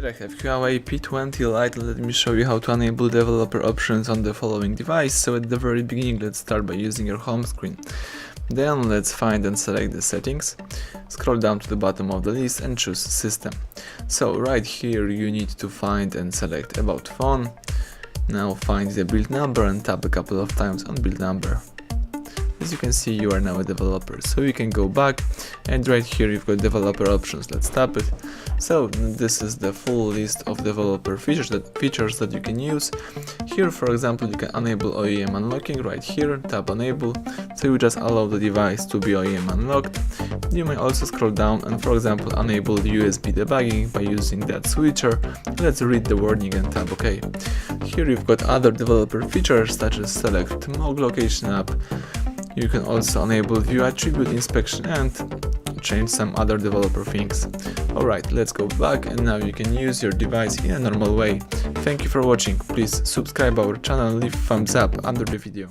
Here I have HUAWEI P20 Lite. Let me show you how to enable developer options on the following device. So at the very beginning, let's start by using your home screen. Then let's find and select the settings. Scroll down to the bottom of the list and choose System. So right here you need to find and select About Phone. Now find the build number and tap a couple of times on build number. As you can see, you are now a developer, so you can go back and right here you've got developer options. Let's tap it. So this is the full list of developer features that you can use. Here, for example, you can enable OEM unlocking right here, tap enable, so you just allow the device to be OEM unlocked. You may also scroll down and, for example, enable USB debugging by using that switcher. Let's read the warning and tap OK. Here you've got other developer features such as select Mog location app. You can also enable view attribute inspection and change some other developer things. Alright, let's go back and now you can use your device in a normal way. Thank you for watching. Please subscribe our channel and leave thumbs up under the video.